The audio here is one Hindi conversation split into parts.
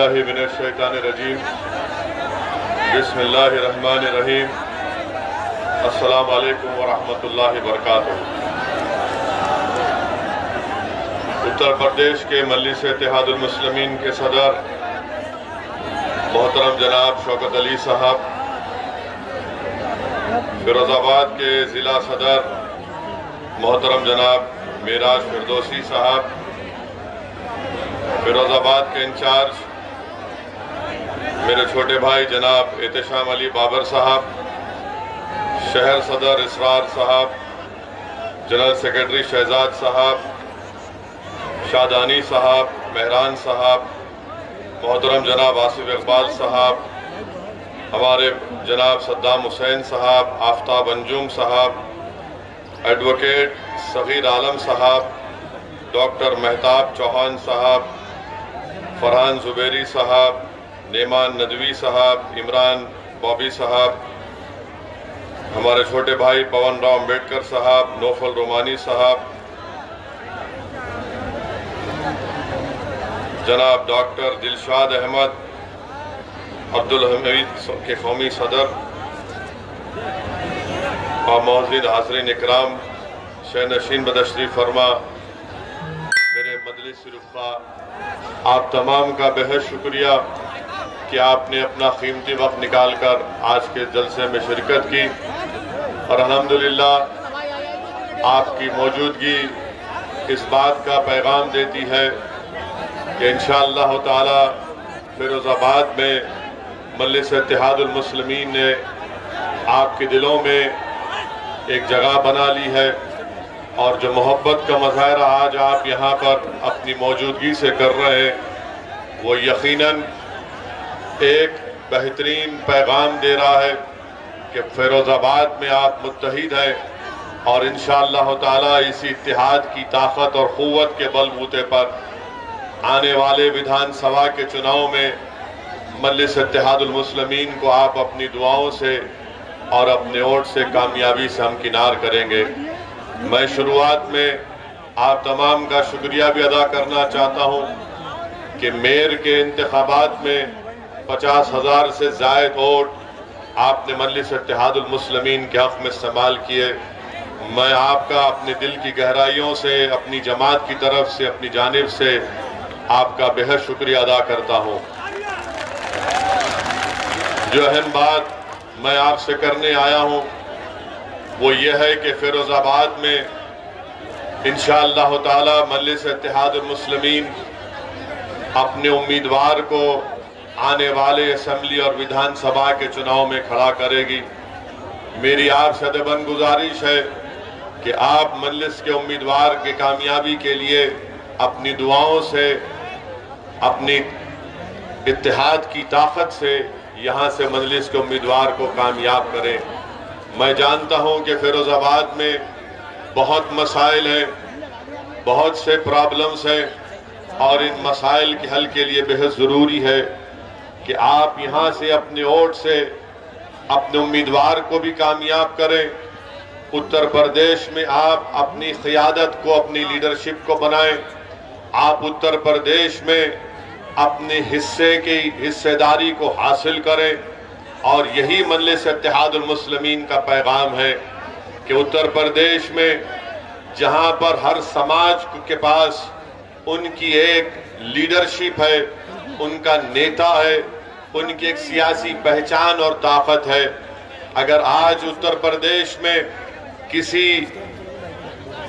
बिल्लाहि मिनश्शैतानिर्रजीम बिस्मिल्लाहिर्रहमानिर्रहीम अस्सलामु अलैकुम वरहमतुल्लाहि वबरकातुहू। उत्तर प्रदेश के मजलिस इत्तेहादुल मुस्लिमीन के सदर मोहतरम जनाब शौकत अली साहब, फिरोजाबाद के ज़िला सदर मोहतरम जनाब मेराज फिरदौसी साहब, फिरोजाबाद के इंचार्ज मेरे छोटे भाई जनाब एहतशाम अली बाबर साहब, शहर सदर इसरार साहब, जनरल सेक्रेटरी शहजाद साहब, शादानी साहब, मेहरान साहब, मोहतरम जनाब आसिफ इकबाल साहब, हमारे जनाब सद्दाम हुसैन साहब, आफ्ताब अंजुम साहब, एडवोकेट सगीर आलम साहब, डॉक्टर मेहताब चौहान साहब, फरहान जुबैरी साहब, नेमान नदवी साहब, इमरान बॉबी साहब, हमारे छोटे भाई पवन राव अम्बेडकर साहब, नौफल रोमानी साहब, जनाब डॉक्टर दिलशाद अहमद, अब्दुल हमीद के कौमी सदर और मौजूद हाज़रीन इकराम, शहनशीन बदश्री फरमा, मेरे मजलिस रुफ़ा, आप तमाम का बेहद शुक्रिया कि आपने अपना कीमती वक्त निकाल कर आज के जलसे में शिरकत की और अल्हम्दुलिल्लाह आपकी मौजूदगी इस बात का पैगाम देती है कि इंशाअल्लाह ताला फिरोजाबाद में मजलिस इत्तेहादुल मुस्लिमीन ने आपके दिलों में एक जगह बना ली है और जो मोहब्बत का मुज़ाहरा आज आप यहाँ पर अपनी मौजूदगी से कर रहे हैं वो यकीनन एक बेहतरीन पैगाम दे रहा है कि फिरोजाबाद में आप मुत्तहिद हैं और इंशाअल्लाह ताला इसी इत्तेहाद की ताकत और क़ुव्वत के बलबूते पर आने वाले विधानसभा के चुनाव में मजलिस इत्तेहादुल मुस्लिमीन को आप अपनी दुआओं से और अपने वोट से कामयाबी से हमकिनार करेंगे। मैं शुरुआत में आप तमाम का शुक्रिया भी अदा करना चाहता हूं कि मेयर के इंतखाबात में 50,000 से ज़ायद वोट आपने मजलिस इत्तेहादुल मुस्लिमीन के हक़ में इस्तेमाल किए। मैं आपका अपने दिल की गहराइयों से, अपनी जमात की तरफ से, अपनी जानिब से आपका बेहद शुक्रिया अदा करता हूं। जो अहम बात मैं आपसे करने आया हूं वो ये है कि फिरोजाबाद में इंशाअल्लाह ताला मजलिस इत्तेहादुल मुस्लिमीन अपने उम्मीदवार को आने वाले असेंबली और विधानसभा के चुनाव में खड़ा करेगी। मेरी आपसे अदबन गुजारिश है कि आप मजलिस के उम्मीदवार की कामयाबी के लिए अपनी दुआओं से, अपनी इत्तेहाद की ताकत से यहाँ से मजलिस के उम्मीदवार को कामयाब करें। मैं जानता हूँ कि फिरोजाबाद में बहुत मसाइल हैं, बहुत से प्रॉब्लम्स हैं और इन मसाइल के हल के लिए बेहद ज़रूरी है कि आप यहाँ से अपने वोट से अपने उम्मीदवार को भी कामयाब करें। उत्तर प्रदेश में आप अपनी क़ियादत को, अपनी लीडरशिप को बनाएं। आप उत्तर प्रदेश में अपने हिस्से की हिस्सेदारी को हासिल करें और यही मजलिस इत्तेहादुल मुस्लिमीन का पैगाम है कि उत्तर प्रदेश में जहाँ पर हर समाज के पास उनकी एक लीडरशिप है, उनका नेता है, उनकी एक सियासी पहचान और ताकत है। अगर आज उत्तर प्रदेश में किसी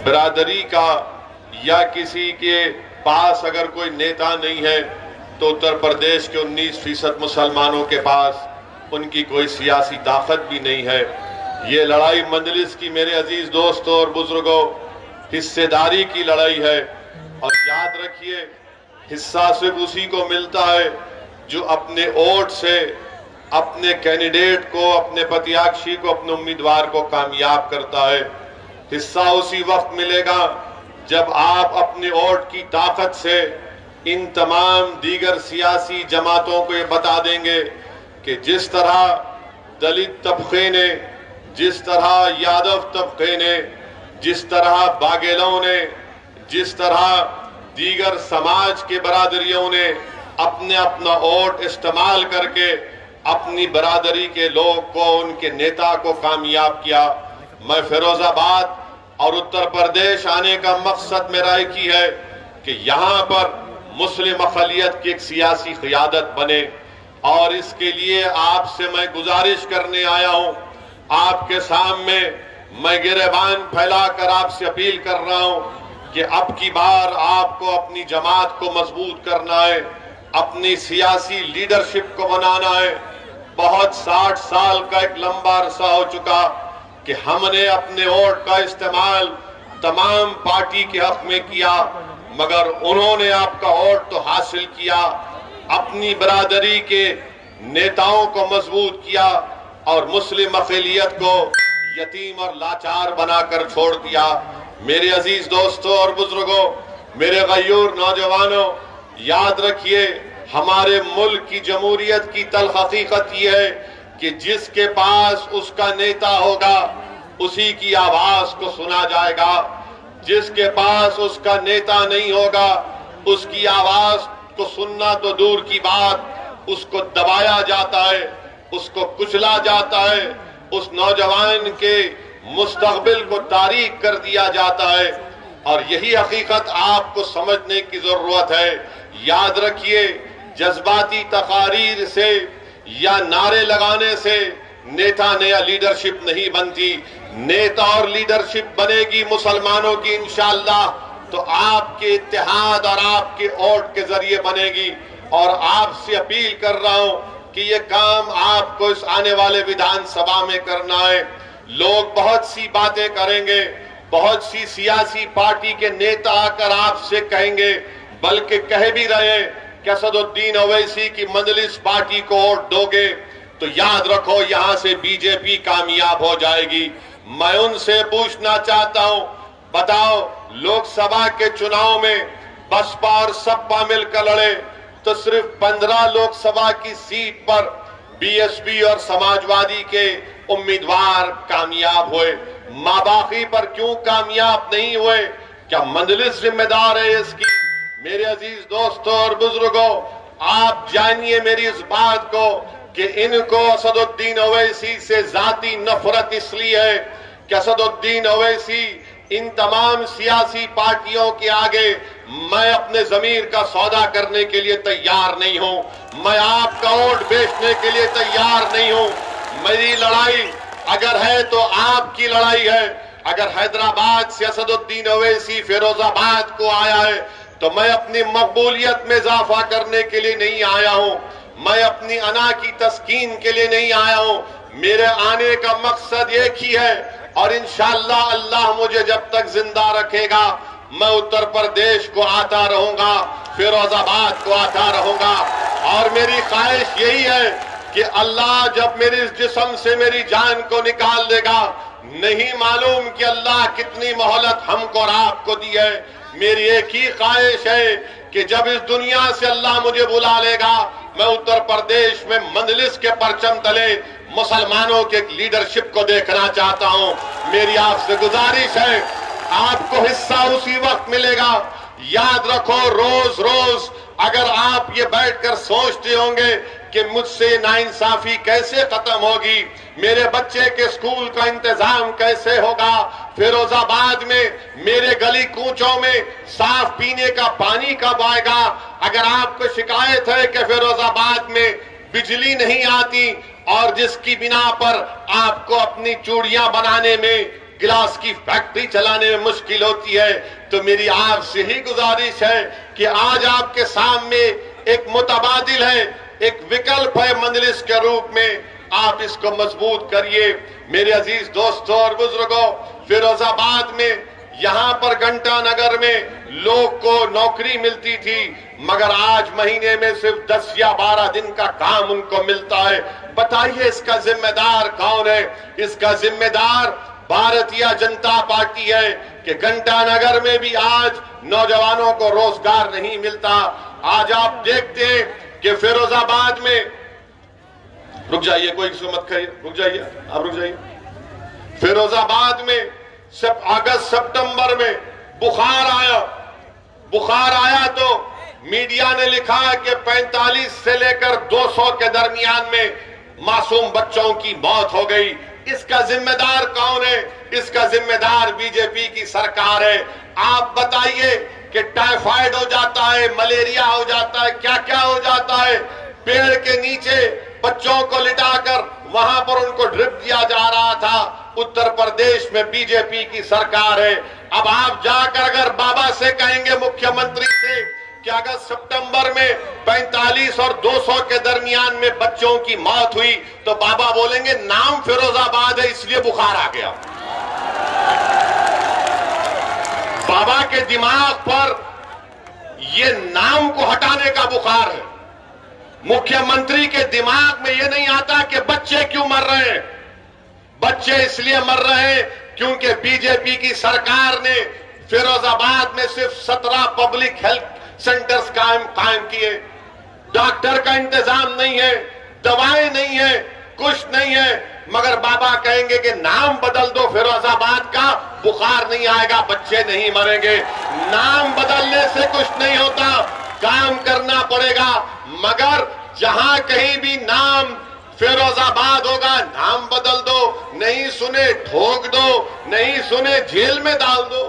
बिरादरी का या किसी के पास अगर कोई नेता नहीं है तो उत्तर प्रदेश के 19% मुसलमानों के पास उनकी कोई सियासी ताकत भी नहीं है। ये लड़ाई मजलिस की मेरे अजीज दोस्तों और बुजुर्गों हिस्सेदारी की लड़ाई है और याद रखिए हिस्सा सिर्फ उसी को मिलता है जो अपने वोट से अपने कैंडिडेट को, अपने प्रत्याशी को, अपने उम्मीदवार को कामयाब करता है। हिस्सा उसी वक्त मिलेगा जब आप अपने वोट की ताकत से इन तमाम दीगर सियासी जमातों को ये बता देंगे कि जिस तरह दलित तबके ने, जिस तरह यादव तबके ने, जिस तरह बाघेलों ने, जिस तरह दीगर समाज के बरादरियों ने अपने अपना वोट इस्तेमाल करके अपनी बरादरी के लोग को, उनके नेता को कामयाब किया। मैं फिरोजाबाद और उत्तर प्रदेश आने का मकसद मेरा एक ही है कि यहाँ पर मुस्लिम अक़लियत की एक सियासी क़ियादत बने, और इसके लिए आपसे मैं गुजारिश करने आया हूँ। आपके सामने मैं गिरेबान फैलाकर आपसे अपील कर रहा हूँ कि अब की बार आपको अपनी जमात को मजबूत करना है, अपनी सियासी लीडरशिप को बनाना है। बहुत 60 साल का एक लंबा अरसा हो चुका कि हमने अपने वोट का इस्तेमाल तमाम पार्टी के हक में किया, मगर उन्होंने आपका वोट तो हासिल किया, अपनी बरादरी के नेताओं को मजबूत किया और मुस्लिम अक़लियत को यतीम और लाचार बनाकर छोड़ दिया। मेरे अजीज दोस्तों और बुजुर्गों, मेरे गयूर नौजवानों, याद रखिए, हमारे मुल्क की जमहूरियत की तल्ख़ हकीकत यह है कि जिसके पास उसका नेता होगा उसी की आवाज को सुना जाएगा। जिसके पास उसका नेता नहीं होगा उसकी आवाज को सुनना तो दूर की बात, उसको दबाया जाता है, उसको कुचला जाता है, उस नौजवान के मुस्तक़बिल को तारीक कर दिया जाता है। और यही हकीकत आपको समझने की जरूरत है। याद रखिए, जज्बाती तकारीर से या नारे लगाने से नेता नया लीडरशिप नहीं बनती। नेता और लीडरशिप बनेगी मुसलमानों की इंशाअल्लाह तो आपके इत्तेहाद और आपके वोट के जरिए बनेगी। और आपसे अपील कर रहा हूं कि ये काम आपको इस आने वाले विधानसभा में करना है। लोग बहुत सी बातें करेंगे, बहुत सी सियासी पार्टी के नेता आकर आपसे कहेंगे, बल्कि कह भी रहे कि असदुद्दीन ओवैसी की मजलिस पार्टी को वोट दोगे तो याद रखो यहां से बीजेपी कामयाब हो जाएगी। मैं उनसे पूछना चाहता हूं, बताओ, लोकसभा के चुनाव में बसपा और सपा मिलकर लड़े तो सिर्फ 15 लोकसभा की सीट पर बीएसपी और समाजवादी के उम्मीदवार कामयाब हुए। माबाकी पर क्यों कामयाब नहीं हुए? क्या मजलिस जिम्मेदार है इसकी? मेरे अजीज दोस्तों और बुजुर्गों, आप जानिए मेरी इस बात को कि इनको असदुद्दीन ओवैसी से जाती नफरत इसलिए है कि असदुद्दीन ओवैसी इन तमाम सियासी पार्टियों के आगे मैं अपने जमीर का सौदा करने के लिए तैयार नहीं हूं। मैं आपका वोट बेचने के लिए तैयार नहीं हूं। मेरी लड़ाई अगर है तो आपकी लड़ाई है। अगर हैदराबाद से असदुद्दीन ओवैसी फिरोजाबाद को आया है तो मैं अपनी मकबूलियत में इजाफा करने के लिए नहीं आया हूं। मैं अपनी अना की तस्कीन के लिए नहीं आया हूं। मेरे आने का मकसद एक ही है और इंशाअल्लाह अल्लाह मुझे जब तक जिंदा रखेगा मैं उत्तर प्रदेश को आता रहूंगा, फिरोजाबाद को आता रहूंगा। और मेरी ख्वाहिश यही है कि अल्लाह जब मेरे इस जिस्म से मेरी जान को निकाल देगा, नहीं मालूम कि अल्लाह कितनी मोहलत हमको और आपको दी है। मेरी एक ही ख्वाहिश है कि जब इस दुनिया से अल्लाह मुझे बुला लेगा मैं उत्तर प्रदेश में मजलिस के परचम तले मुसलमानों के लीडरशिप को देखना चाहता हूं। मेरी आपसे गुजारिश है, आपको हिस्सा उसी वक्त मिलेगा। याद रखो, रोज रोज अगर आप ये बैठकर सोचते होंगे कि मुझसे नाइंसाफी कैसे खत्म होगी, मेरे बच्चे के स्कूल का इंतजाम कैसे होगा, फिरोजाबाद में मेरे गली कूचों में साफ पीने का पानी कब आएगा, अगर आपको शिकायत है कि फिरोजाबाद में बिजली नहीं आती और जिसकी बिना पर आपको अपनी चूड़ियां बनाने में, गिलास की फैक्ट्री चलाने में मुश्किल होती है, तो मेरी आपसे ही गुजारिश है कि आज आपके सामने एक मुतबादिल है, एक विकल्प है मजलिस के रूप में, आप इसको मजबूत करिए। मेरे अजीज दोस्तों और बुजुर्गों, फिरोजाबाद में यहां पर घंटा नगर में लोग को नौकरी मिलती थी, मगर आज महीने में सिर्फ 10 या 12 दिन का काम उनको मिलता है। बताइए इसका जिम्मेदार कौन है? इसका जिम्मेदार भारतीय जनता पार्टी है कि घंटा नगर में भी आज नौजवानों को रोजगार नहीं मिलता। आज आप देखते हैं कि फिरोजाबाद में, रुक जाइए, कोई इसको मत करिए, रुक जाइए, आप रुक जाइए। फिरोजाबाद में अगस्त सितंबर में बुखार आया तो मीडिया ने लिखा है कि 45 से लेकर 200 के दरमियान में मासूम बच्चों की मौत हो गई। इसका जिम्मेदार कौन है? इसका जिम्मेदार बीजेपी की सरकार है। आप बताइए कि टाइफाइड हो जाता है, मलेरिया हो जाता है, क्या क्या हो जाता है। पेड़ के नीचे बच्चों को लिटाकर वहां पर उनको ड्रिप दिया जा रहा था। उत्तर प्रदेश में बीजेपी की सरकार है। अब आप जाकर अगर बाबा से कहेंगे, मुख्यमंत्री से, कि अगर सितंबर में 45 और 200 के दरमियान में बच्चों की मौत हुई तो बाबा बोलेंगे नाम फिरोजाबाद है इसलिए बुखार आ गया। बाबा के दिमाग पर ये नाम को हटाने का बुखार है। मुख्यमंत्री के दिमाग में ये नहीं आता कि बच्चे क्यों मर रहे हैं। बच्चे इसलिए मर रहे हैं क्योंकि बीजेपी की सरकार ने फिरोजाबाद में सिर्फ 17 पब्लिक हेल्थ सेंटर्स कायम किए। डॉक्टर का इंतजाम नहीं है, दवाएं नहीं है, कुछ नहीं है। मगर बाबा कहेंगे कि नाम बदल दो फिरोजाबाद का, बुखार नहीं आएगा, बच्चे नहीं मरेंगे। नाम बदलने से कुछ नहीं होता, काम करना पड़ेगा। मगर जहां कहीं भी नाम फिरोजाबाद होगा, नाम बदल दो, नहीं सुने ठोक दो, नहीं सुने जेल में डाल दो।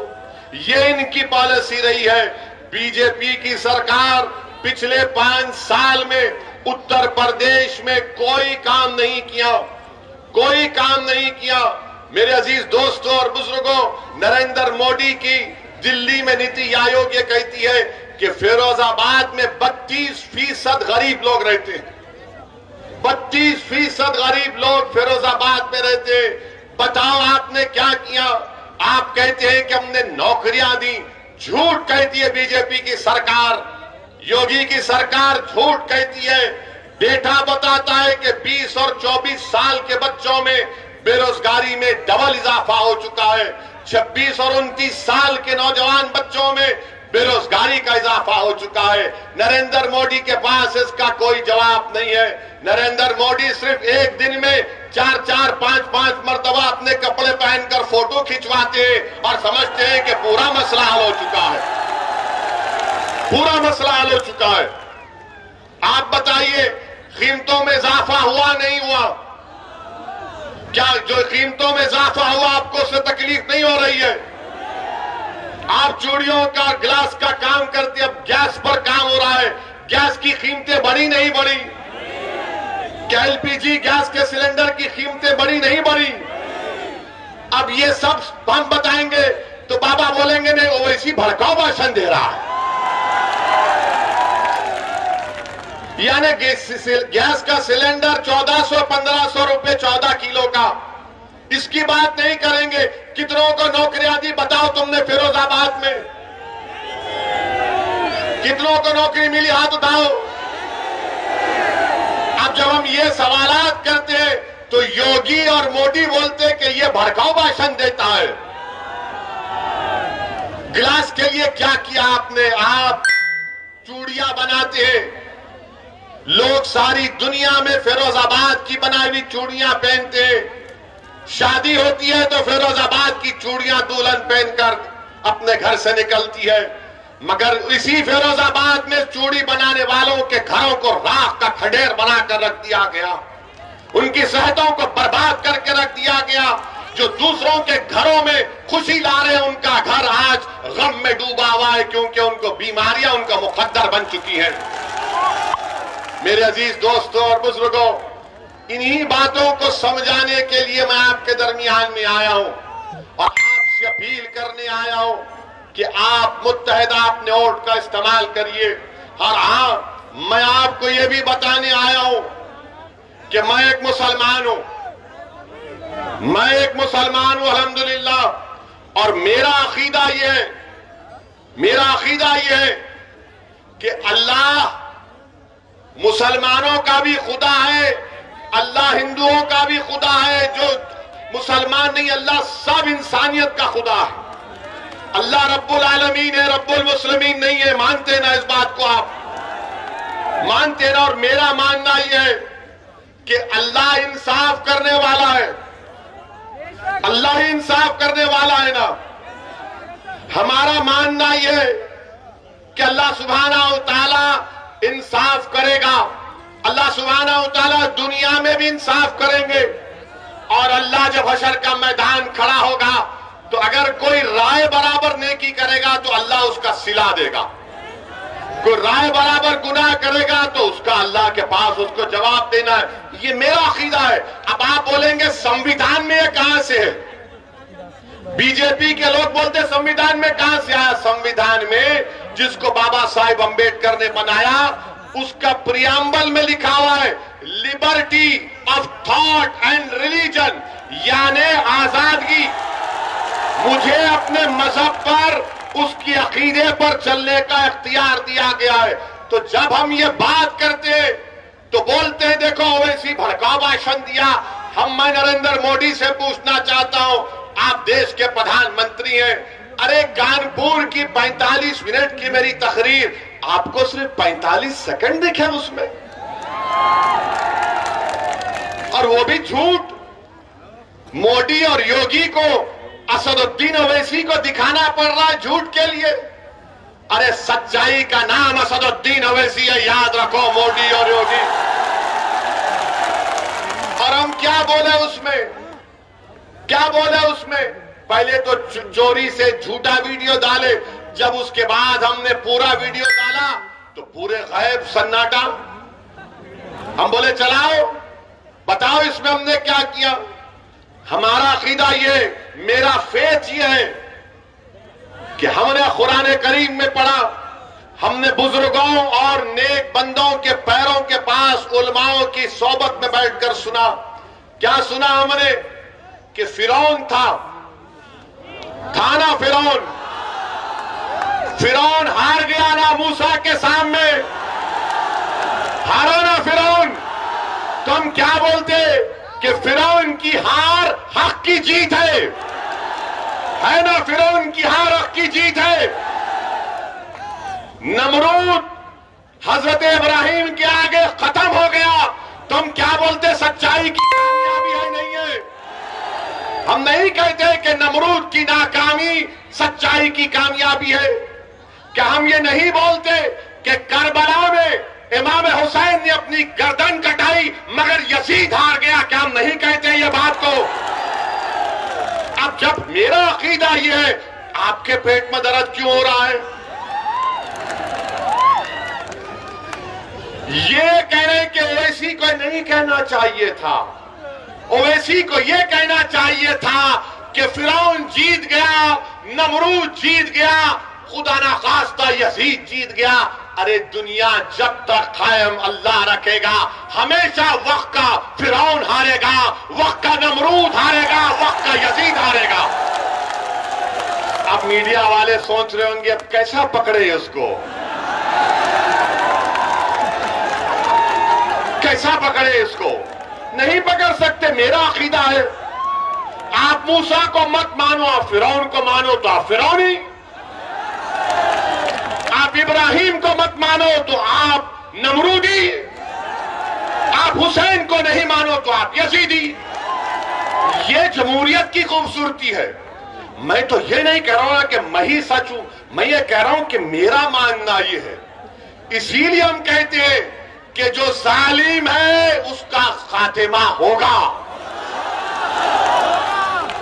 ये इनकी पॉलिसी रही है। बीजेपी की सरकार पिछले 5 साल में उत्तर प्रदेश में कोई काम नहीं किया, कोई काम नहीं किया। मेरे अजीज दोस्तों और बुजुर्गों, नरेंद्र मोदी की दिल्ली में नीति आयोग ये कहती है कि फिरोजाबाद में 32% गरीब लोग रहते हैं। 32% गरीब लोग फिरोजाबाद में रहते हैं। बताओ आपने क्या किया? आप कहते हैं कि हमने नौकरियां दी। झूठ कहती है बीजेपी की सरकार, योगी की सरकार झूठ कहती है। डेटा बताता है कि 20 और 24 साल के बच्चों में बेरोजगारी में डबल इजाफा हो चुका है। 26 और 29 साल के नौजवान बच्चों में बेरोजगारी का इजाफा हो चुका है। नरेंद्र मोदी के पास इसका कोई जवाब नहीं है। नरेंद्र मोदी सिर्फ एक दिन में 4-4, 5-5 मरतबा अपने कपड़े पहनकर फोटो खिंचवाते हैं और समझते हैं कि पूरा मसला हल हो चुका है, पूरा मसला हल हो चुका है। आप बताइए, कीमतों में इजाफा हुआ नहीं हुआ? क्या जो कीमतों में इजाफा हुआ आपको उससे तकलीफ नहीं हो रही है? आप चूड़ियों का, गिलास का काम करते, अब गैस पर काम हो रहा है। गैस की कीमतें बढ़ी नहीं बढ़ी? क्या एलपीजी गैस के सिलेंडर की कीमतें बढ़ी नहीं बढ़ी? अब ये सब हम बताएंगे तो बाबा बोलेंगे नहीं, वो इसी भड़काऊ भाषण दे रहा है। यानी गैस का सिलेंडर 1400-1500 रुपए 14 किलो का, इसकी बात नहीं करेंगे। कितनों को नौकरियां दी बताओ तुमने फिरोजाबाद में? कितनों को नौकरी मिली हाथ उठाओ। अब जब हम ये सवालात करते हैं तो योगी और मोदी बोलते कि ये भड़काऊ भाषण देता है। गिलास के लिए क्या किया आपने? आप चूड़ियां बनाते हैं, लोग सारी दुनिया में फिरोजाबाद की बनाई हुई चूड़ियां पहनते हैं। शादी होती है तो फिरोजाबाद की चूड़ियां दुल्हन पहनकर अपने घर से निकलती है। मगर इसी फिरोजाबाद में चूड़ी बनाने वालों के घरों को राख का खंडेर बनाकर रख दिया गया, उनकी सेहतों को बर्बाद करके रख दिया गया। जो दूसरों के घरों में खुशी ला रहे हैं, उनका घर आज गम में डूबा हुआ है, क्योंकि उनको बीमारियां उनका मुकद्दर बन चुकी है। मेरे अजीज दोस्तों और बुजुर्गों, इन्हीं बातों को समझाने के लिए मैं आपके दरमियान में आया हूं और आपसे अपील करने आया हूं कि आप मुत्तहिदा अपने वोट का इस्तेमाल करिए। और हाँ, मैं आपको यह भी बताने आया हूं कि मैं एक मुसलमान हूं, मैं एक मुसलमान हूं अल्हम्दुलिल्लाह। और मेरा अकीदा यह है कि अल्लाह मुसलमानों का भी खुदा है, अल्लाह हिंदुओं का भी खुदा है। जो मुसलमान नहीं, अल्लाह सब इंसानियत का खुदा है। अल्लाह रब्बुल आलमीन है, रब्बुल मुस्लिमीन नहीं है। मानते ना इस बात को? आप मानते ना? और मेरा मानना यह है कि अल्लाह इंसाफ करने वाला है, अल्लाह ही इंसाफ करने वाला है ना। हमारा मानना यह है कि अल्लाह सुब्हानहू व तआला इंसाफ करेगा, अल्लाह सुब्हानहू व तआला दुनिया में भी इंसाफ करेंगे, और अल्लाह जब हशर का मैदान खड़ा होगा तो अगर कोई राय बराबर नेकी करेगा तो अल्लाह उसका सिला देगा, कोई राय बराबर गुनाह करेगा तो उसका अल्लाह के पास उसको जवाब देना है। ये मेरा अकीदा है। अब आप बोलेंगे संविधान में ये कहां से है? बीजेपी के लोग बोलते संविधान में कहां से आया? संविधान में जिसको बाबा साहेब अंबेडकर ने बनाया उसका प्रियम्बल में लिखा हुआ है liberty of thought and religion, यानी आजादगी, मुझे अपने मजहब पर, उसकी अकीदे पर चलने का इख्तियार दिया गया है। तो जब हम ये बात करते हैं तो बोलते हैं देखो ओवैसी भड़काऊ भाषण दिया। मैं नरेंद्र मोदी से पूछना चाहता हूं, आप देश के प्रधानमंत्री हैं, अरे कानपुर की 45 मिनट की मेरी तकरीर, आपको सिर्फ 45 सेकंड दिखे उसमें, और वो भी झूठ। मोदी और योगी को, असदुद्दीन ओवैसी को दिखाना पड़ रहा है झूठ के लिए। अरे सच्चाई का नाम असदुद्दीन ओवैसी है, याद रखो, मोदी और योगी। और हम क्या बोले उसमें, क्या बोले उसमें? पहले तो चोरी से झूठा वीडियो डाले, जब उसके बाद हमने पूरा वीडियो डाला तो पूरे गायब, सन्नाटा। हम बोले चलाओ, बताओ इसमें हमने क्या किया। हमारा अकीदा ये, मेरा फेथ ये है कि हमने कुरान करीम में पढ़ा, हमने बुजुर्गों और नेक बंदों के पैरों के पास उलमाओं की सोबत में बैठकर सुना। क्या सुना हमने? कि फिरौन था ना फिरौन, फिरौन हार गया ना मूसा के सामने, हारा ना फिरौन। तो हम क्या बोलते कि फिरौन की हार हक की जीत है ना? फिरौन की हार हक की जीत है। नमरूद हजरत इब्राहिम के आगे खत्म हो गया, तो हम क्या बोलते? सच्चाई की कामयाबी है, नहीं है। हम नहीं कहते कि नमरूद की नाकामी सच्चाई की कामयाबी है। क्या हम ये नहीं बोलते कि करबला में इमाम हुसैन ने अपनी गर्दन कटाई मगर यजीद हार गया? क्या हम नहीं कहते ये बात को? अब जब मेरा अकीदा ये है, आपके पेट में दर्द क्यों हो रहा है? ये कह रहे कि ओवैसी को नहीं कहना चाहिए था, ओवैसी को यह कहना चाहिए था कि फिरौन जीत गया, नमरूद जीत गया, खुदा ना खास्ता यजीद जीत गया। अरे दुनिया जब तक कायम अल्लाह रखेगा, हमेशा वक्त का फिरौन हारेगा, वक्त का नमरूद हारेगा, वक्त का यजीद हारेगा। अब मीडिया वाले सोच रहे होंगे अब कैसा पकड़े उसको, कैसा पकड़े इसको? नहीं पकड़ सकते। मेरा अकीदा है, आप मूसा को मत मानो, आप फिरौन को मानो तो आप फिरौनी, आप इब्राहिम को मत मानो तो आप नमरूदी, आप हुसैन को नहीं मानो तो आप यजीदी। ये जमहूरियत की खूबसूरती है। मैं तो ये नहीं कह रहा हूं कि मैं ही सच हूं, मैं ये कह रहा हूं कि मेरा मानना ये है। इसीलिए हम कहते हैं कि जो जालिम है उसका खातिमा होगा।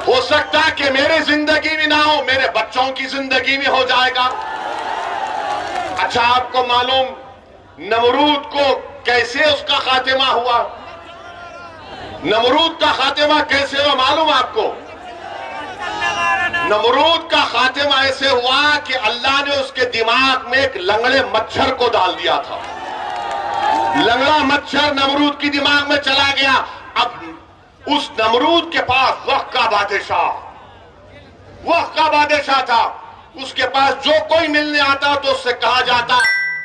हो सकता है कि मेरे जिंदगी में ना हो, मेरे बच्चों की जिंदगी में हो जाएगा। अच्छा, आपको मालूम नमरूद को कैसे उसका खातिमा हुआ? नमरूद का खातिमा कैसे हुआ मालूम आपको? नमरूद का खातिमा ऐसे हुआ कि अल्लाह ने उसके दिमाग में एक लंगड़े मच्छर को डाल दिया था। लंगड़ा मच्छर नमरूद की दिमाग में चला गया। अब उस नमरूद के पास वक्त का बादशाह था। उसके पास जो कोई मिलने आता तो उससे कहा जाता,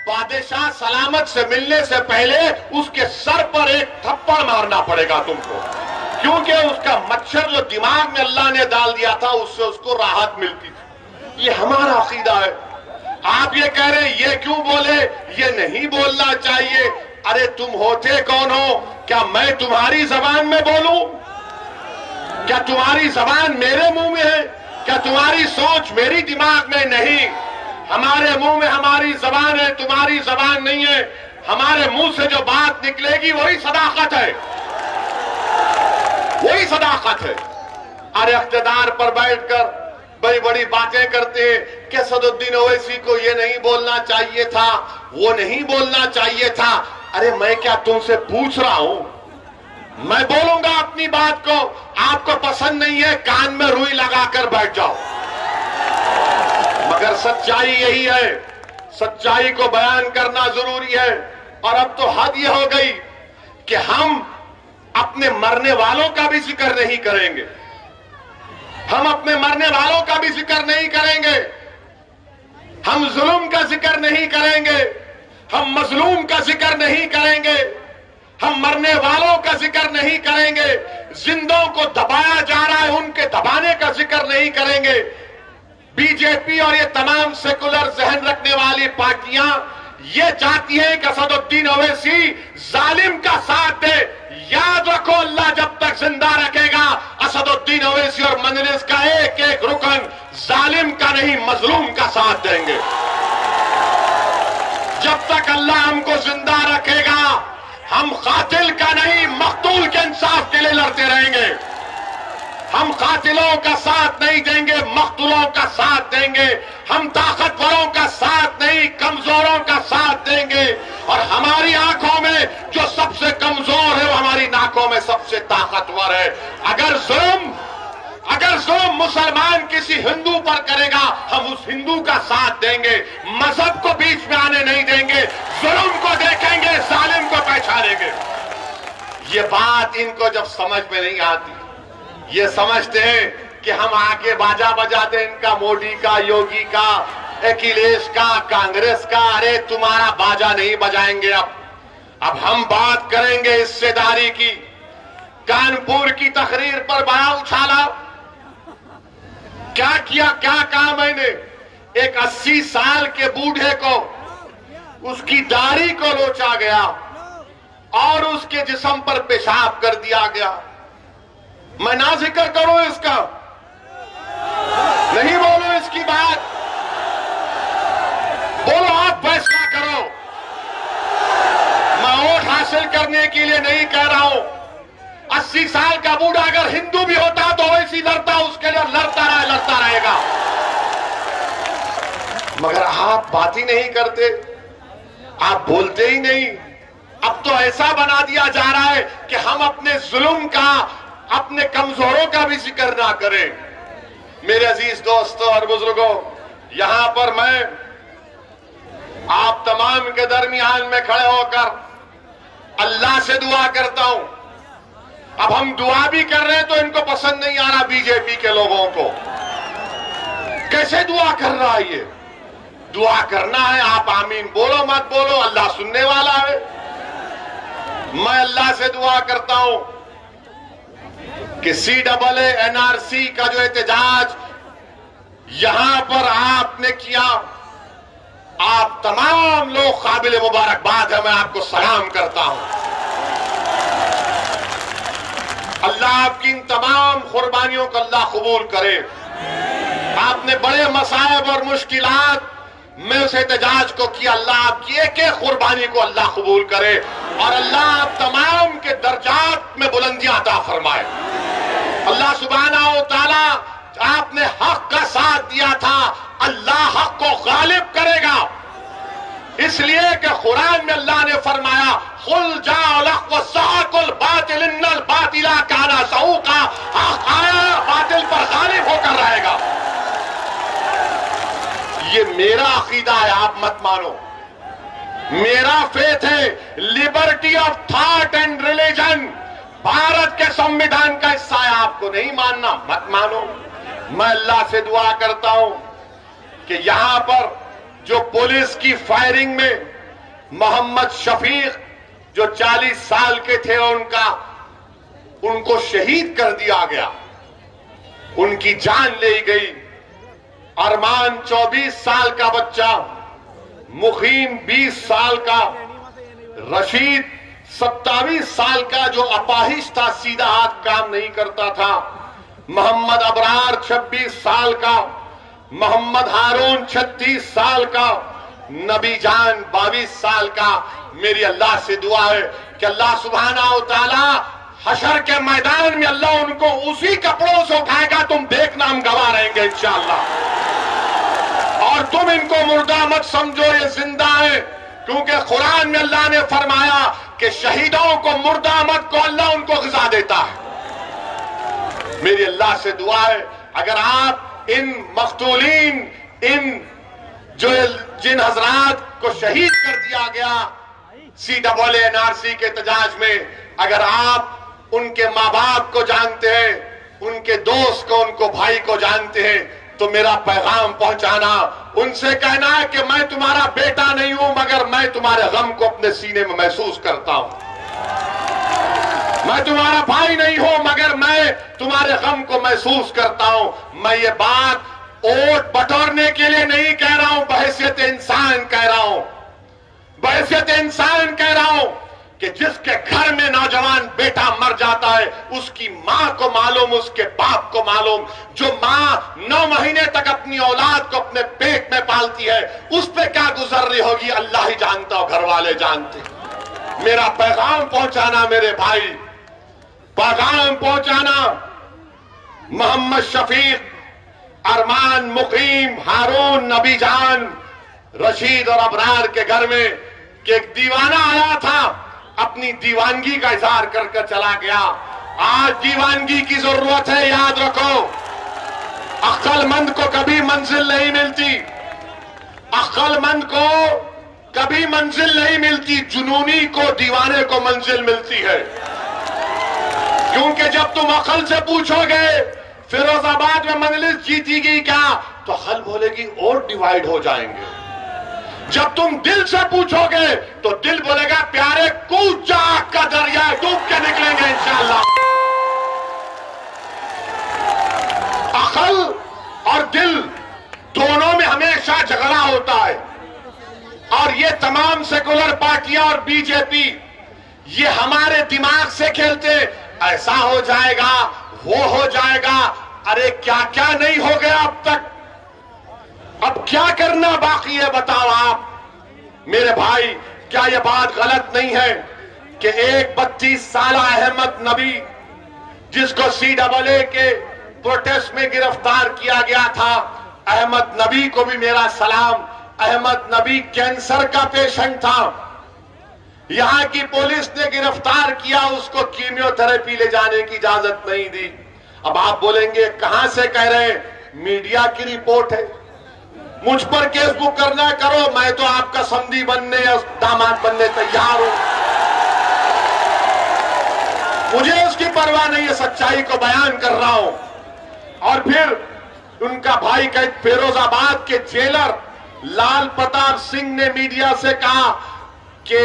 बादशाह सलामत से मिलने से पहले उसके सर पर एक थप्पड़ मारना पड़ेगा तुमको, क्योंकि उसका मच्छर जो दिमाग में अल्लाह ने डाल दिया था उससे उसको राहत मिलती थी। ये हमारा अकीदा है। आप ये कह रहे ये क्यों बोले? ये नहीं बोलना चाहिए। अरे तुम होते कौन हो? क्या मैं तुम्हारी जबान में बोलूं? क्या तुम्हारी जबान मेरे मुंह में है? क्या तुम्हारी सोच मेरी दिमाग में नहीं? हमारे मुंह में हमारी जबान है, तुम्हारी जबान नहीं है। हमारे मुंह से जो बात निकलेगी वही सदाकत है, वही सदाकत है। अरे इख्तिदार पर बैठकर बड़ी बड़ी बातें करते हैं कि असदुद्दीन ओवैसी को ये नहीं बोलना चाहिए था, वो नहीं बोलना चाहिए था। अरे मैं क्या तुमसे पूछ रहा हूं? मैं बोलूंगा अपनी बात को, आपको पसंद नहीं है कान में रुई लगाकर बैठ जाओ। मगर सच्चाई यही है, सच्चाई को बयान करना जरूरी है। और अब तो हद ये हो गई कि हम अपने मरने वालों का भी जिक्र नहीं करेंगे, हम अपने मरने वालों का भी जिक्र नहीं करेंगे, हम जुल्म का जिक्र नहीं करेंगे, हम मजलूम का जिक्र नहीं करेंगे, हम मरने वालों का जिक्र नहीं करेंगे, जिंदों को दबाया जा रहा है उनके दबाने का जिक्र नहीं करेंगे। बीजेपी और ये तमाम सेकुलर जहन रखने वाली पार्टियां ये चाहती हैं कि असदुद्दीन ओवैसी जालिम का साथ दे। याद रखो, अल्लाह जब तक जिंदा रखेगा असदुद्दीन ओवैसी और मजलिस का एक एक रुकन जालिम का नहीं मजलूम का साथ देंगे। जब तक अल्लाह हमको जिंदा रखेगा हम कातिल का नहीं मकतूल के इंसाफ के लिए लड़ते रहेंगे। हम कातिलों का साथ नहीं देंगे, मकतूलों का साथ देंगे। हम ताकतवरों का साथ नहीं, कमजोरों का साथ देंगे। और हमारी आंखों में जो सबसे कमजोर है वो हमारी नाकों में सबसे ताकतवर है। अगर जुल्म मुसलमान किसी हिंदू पर करेगा हम उस हिंदू का साथ देंगे, मजहब को बीच में आने नहीं देंगे, जुल्म को देखेंगे, जालिम को पहचानेंगे। ये बात इनको जब समझ में नहीं आती, ये समझते हैं कि हम आके बाजा बजाते इनका, मोदी का, योगी का, अखिलेश का, कांग्रेस का। अरे तुम्हारा बाजा नहीं बजाएंगे। अब हम बात करेंगे हिस्सेदारी की। कानपुर की तकरीर पर बड़ा उछाला, क्या किया, क्या कहा मैंने? एक 80 साल के बूढ़े को उसकी दाढ़ी को लोचा गया और उसके जिस्म पर पेशाब कर दिया गया। मैं ना जिक्र करूं इसका, नहीं बोलो इसकी बात, बोलो आप फैसला करो। मैं वोट हासिल करने के लिए नहीं कह रहा हूं। 80 साल का बूढ़ा अगर हिंदू भी होता तो वैसी लड़ता, उसके लिए लड़ता रहेगा। मगर आप बात ही नहीं करते, आप बोलते ही नहीं। अब तो ऐसा बना दिया जा रहा है कि हम अपने जुल्म का, अपने कमजोरों का भी जिक्र ना करें। मेरे अजीज दोस्तों और बुजुर्गों, यहां पर मैं आप तमाम के दरमियान में खड़े होकर अल्लाह से दुआ करता हूं। अब हम दुआ भी कर रहे हैं तो इनको पसंद नहीं आ रहा, बीजेपी के लोगों को। कैसे दुआ कर रहा है ये? दुआ करना है, आप आमीन बोलो मत बोलो, अल्लाह सुनने वाला है। मैं अल्लाह से दुआ करता हूं कि CAA NRC का जो एहतजाज यहां पर आपने किया, आप तमाम लोग काबिल मुबारकबाद है, मैं आपको सलाम करता हूं। अल्लाह आपकी इन तमाम कुर्बानियों को अल्लाह कबूल करे। आपने बड़े मसाइब और मुश्किलात में उस एहतजाज को किया, अल्लाह आपकी एक एक कुर्बानी को अल्लाह कबूल करे और अल्लाह आप तमाम के दर्जात में बुलंदियां अता फरमाए। अल्लाह सुब्हानहू व तआला, आपने हक का साथ दिया था, अल्लाह हक को गालिब करेगा। इसलिए कि कुरान में अल्लाह ने फरमाया, कुल जाअल हक़ व ज़हक़ल बातिल इन्नल बातिला काना ज़हूक़ा, हक आया, बातिल पर गालिब होकर रहेगा। ये मेरा अकीदा है, आप मत मानो। मेरा फेथ है, liberty of thought and religion Bharat के संविधान का हिस्सा है। आपको नहीं मानना, मत मानो। मैं अल्लाह से दुआ करता हूं कि यहां पर जो पुलिस की फायरिंग में मोहम्मद शफीक जो 40 साल के थे, उनको शहीद कर दिया गया, उनकी जान ले गई। अरमान 24 साल का बच्चा, मुखीम 20 साल का, रशीद 27 साल का जो अपाहिज था, सीधा हाथ काम नहीं करता था, मोहम्मद अबरार 26 साल का, मोहम्मद हारून 36 साल का, नबी जान 22 साल का। मेरी अल्लाह से दुआ है कि अल्लाह सुब्हानहू व तआला हशर के मैदान में अल्लाह उनको उसी कपड़ों से उठाएगा। तुम देखना, हम गवाह रहेंगे इंशाअल्लाह। और तुम इनको मुर्दा मत समझो, ये जिंदा है, क्योंकि कुरान में अल्लाह ने फरमाया कि शहीदों को मुर्दा मत को अल्लाह उनको ग़िज़ा देता है। मेरी अल्लाह से दुआ है, अगर आप इन मक़तूलीन, इन जो जिन हजरात को शहीद कर दिया गया CAA-NRC के एहतजाज में, अगर आप उनके माँ बाप को जानते हैं, उनके दोस्त को, उनको भाई को जानते हैं, तो मेरा पैगाम पहुंचाना, उनसे कहना है कि मैं तुम्हारा बेटा नहीं हूं, मगर मैं तुम्हारे गम को अपने सीने में महसूस करता हूं। मैं तुम्हारा भाई नहीं हूं, मगर मैं तुम्हारे गम को महसूस करता हूं। मैं ये बात वोट बटोरने के लिए नहीं कह रहा हूं, बहैसियत इंसान कह रहा हूं, बहैसियत इंसान कह रहा हूं कि जिसके घर में नौजवान बेटा मर जाता है, उसकी मां को मालूम, उसके बाप को मालूम। जो मां 9 महीने तक अपनी औलाद को अपने पेट में पालती है, उस पे क्या गुजर रही होगी अल्लाह ही जानता हो, घर वाले जानते। मेरा पैगाम पहुंचाना मेरे भाई, पैगाम पहुंचाना मोहम्मद शफीक, अरमान, मुकीम, हारून, नबी जान, रशीद और अबरार के घर में कि एक दीवाना आया था, अपनी दीवानगी का इजहार कर कर चला गया। आज दीवानगी की जरूरत है, याद रखो। अक्लमंद को कभी मंजिल नहीं मिलती, अक्लमंद को कभी मंजिल नहीं मिलती, जुनूनी को, दीवाने को मंजिल मिलती है। क्योंकि जब तुम अकल से पूछोगे फिरोजाबाद में मजलिस जीतीगी क्या, तो अकल बोलेगी और डिवाइड हो जाएंगे। जब तुम दिल से पूछोगे तो दिल बोलेगा प्यारे कूद जा, आग का दरिया डूब के निकलेंगे इंशाअल्लाह। अकल और दिल दोनों में हमेशा झगड़ा होता है। और ये तमाम सेकुलर पार्टियां और बीजेपी ये हमारे दिमाग से खेलते, ऐसा हो जाएगा, वो हो जाएगा। अरे क्या क्या नहीं हो गया अब तक, अब क्या करना बाकी है बताओ आप मेरे भाई। क्या यह बात गलत नहीं है कि एक 32 साल अहमद नबी, जिसको CAA के प्रोटेस्ट में गिरफ्तार किया गया था, अहमद नबी को भी मेरा सलाम। अहमद नबी कैंसर का पेशेंट था, यहां की पुलिस ने गिरफ्तार किया, उसको कीमियोथेरेपी ले जाने की इजाजत नहीं दी। अब आप बोलेंगे कहां से कह रहे हैं, मीडिया की रिपोर्ट है, मुझ पर केस बुक करना करो, मैं तो आपका समधी बनने या दामाद बनने तैयार हूं, मुझे उसकी परवाह नहीं है, सच्चाई को बयान कर रहा हूं। और फिर उनका भाई का फिरोजाबाद के जेलर लाल प्रताप सिंह ने मीडिया से कहा कि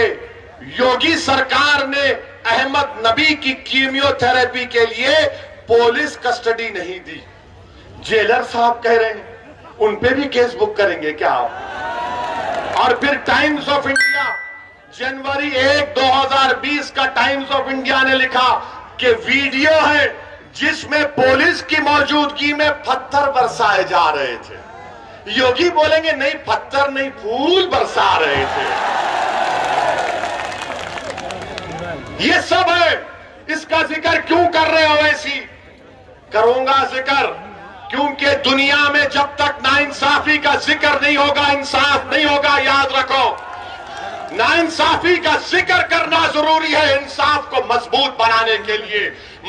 योगी सरकार ने अहमद नबी की कीमियोथेरेपी के लिए पुलिस कस्टडी नहीं दी। जेलर साहब कह रहे हैं उन पे भी केस बुक करेंगे क्या आप? और फिर टाइम्स ऑफ इंडिया जनवरी 1, 2020 का टाइम्स ऑफ इंडिया ने लिखा कि वीडियो है जिसमें पुलिस की मौजूदगी में पत्थर बरसाए जा रहे थे। योगी बोलेंगे नहीं पत्थर नहीं फूल बरसा रहे थे। ये सब है, इसका जिक्र क्यों कर रहे हो? ऐसी करूंगा जिक्र क्योंकि दुनिया में जब तक नाइंसाफी का जिक्र नहीं होगा, इंसाफ नहीं होगा। याद रखो, नाइंसाफी का जिक्र करना जरूरी है इंसाफ को मजबूत बनाने के लिए।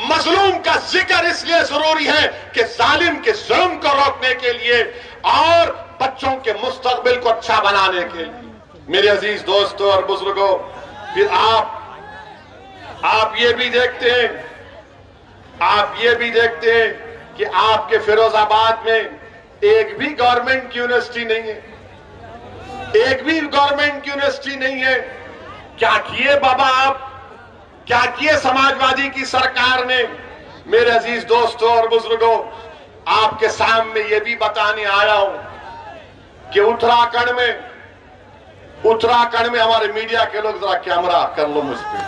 मजलूम का जिक्र इसलिए जरूरी है कि जालिम के जुल्म को रोकने के लिए और बच्चों के मुस्तकबिल को अच्छा बनाने के लिए। मेरे अजीज दोस्तों और बुजुर्गों, फिर आप ये भी देखते हैं, कि आपके फिरोजाबाद में एक भी गवर्नमेंट की यूनिवर्सिटी नहीं है, एक भी गवर्नमेंट की यूनिवर्सिटी नहीं है। क्या किए बाबा आप, क्या किए समाजवादी की सरकार ने? मेरे अजीज दोस्तों और बुजुर्गों, आपके सामने ये भी बताने आया हूं कि उत्तराखंड में हमारे मीडिया के लोग, जरा कैमरा कर लो मुझ पे,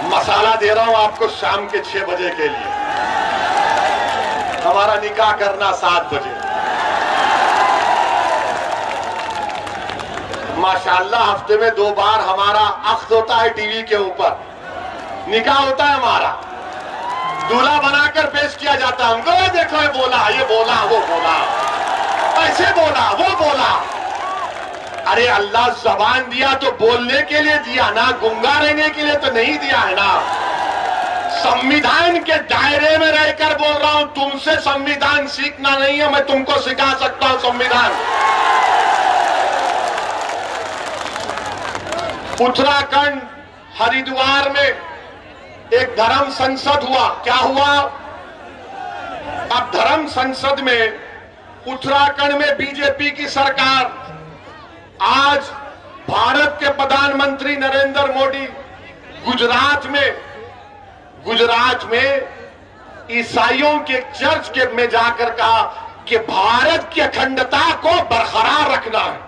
मसाला दे रहा हूं आपको शाम के 6 बजे के लिए। हमारा निकाह करना 7 बजे। माशाअल्लाह हफ्ते में 2 बार हमारा अख्द होता है टीवी के ऊपर, निकाह होता है हमारा, दूल्हा बनाकर पेश किया जाता है हमको। देखो ये बोला, ये बोला, वो बोला, ऐसे बोला, वो बोला। अरे अल्लाह जबान दिया तो बोलने के लिए दिया ना, गुंगा रहने के लिए तो नहीं दिया है ना। संविधान के दायरे में रहकर बोल रहा हूं, तुमसे संविधान सीखना नहीं है, मैं तुमको सिखा सकता हूं संविधान। उत्तराखंड हरिद्वार में एक धर्म संसद हुआ। क्या हुआ? अब धर्म संसद में उत्तराखंड में बीजेपी की सरकार, आज भारत के प्रधानमंत्री नरेंद्र मोदी गुजरात में ईसाइयों के चर्च के में जाकर कहा कि भारत की अखंडता को बरकरार रखना है,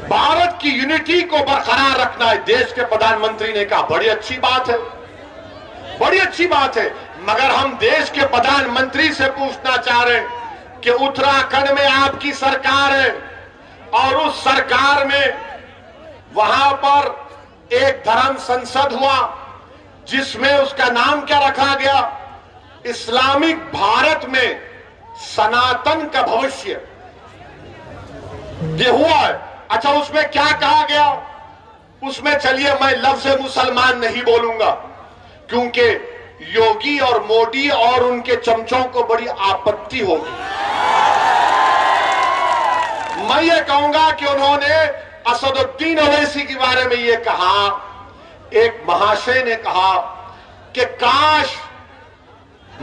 भारत की यूनिटी को बरकरार रखना है। देश के प्रधानमंत्री ने कहा बड़ी अच्छी बात है, बड़ी अच्छी बात है। मगर हम देश के प्रधानमंत्री से पूछना चाह रहे हैं कि उत्तराखंड में आपकी सरकार है और उस सरकार में वहां पर एक धर्म संसद हुआ जिसमें उसका नाम क्या रखा गया? इस्लामिक भारत में सनातन का भविष्य, ये हुआ है। अच्छा, उसमें क्या कहा गया? उसमें चलिए मैं लफ्ज़ मुसलमान नहीं बोलूंगा क्योंकि योगी और मोदी और उनके चमचों को बड़ी आपत्ति होगी। मैं ये कहूंगा कि उन्होंने असदुद्दीन ओवैसी के बारे में ये कहा, एक महाशय ने कहा कि काश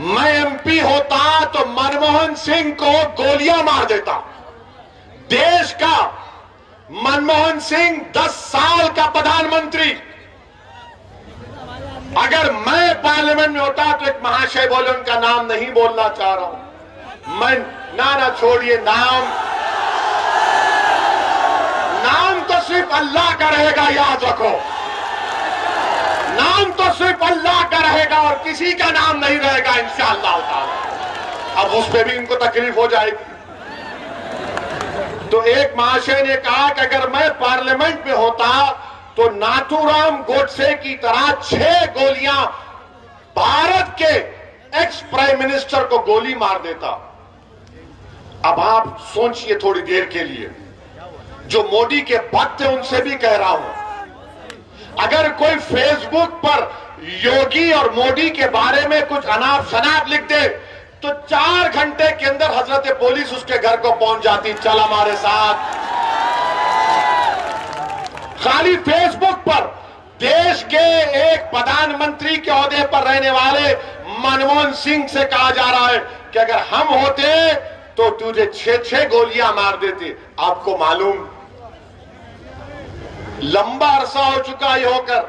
मैं एमपी होता तो मनमोहन सिंह को गोलियां मार देता। देश का मनमोहन सिंह 10 साल का प्रधानमंत्री, अगर मैं पार्लियामेंट में होता तो एक महाशय बोले, उनका नाम नहीं बोलना चाह रहा हूं मैं, ना छोड़िए, नाम तो सिर्फ अल्लाह का रहेगा, याद रखो, नाम तो सिर्फ अल्लाह का रहेगा और किसी का नाम नहीं रहेगा इंशाअल्लाह ताला। अब उस पर भी इनको तकलीफ हो जाएगी। तो एक महाशय ने कहा कि अगर मैं पार्लियामेंट में होता तो नाथूराम गोडसे की तरह 6 गोलियां भारत के एक्स प्राइम मिनिस्टर को गोली मार देता। अब आप सोचिए थोड़ी देर के लिए, जो मोदी के भक्त हैं उनसे भी कह रहा हूं, अगर कोई फेसबुक पर योगी और मोदी के बारे में कुछ अनाप शनाप लिख दे तो 4 घंटे के अंदर हजरत पुलिस उसके घर को पहुंच जाती, चल हमारे साथ। खाली फेसबुक पर देश के एक प्रधानमंत्री के ओहदे पर रहने वाले मनमोहन सिंह से कहा जा रहा है कि अगर हम होते तो तुझे 6 गोलियां मार देते। आपको मालूम, लंबा अरसा हो चुका ये होकर,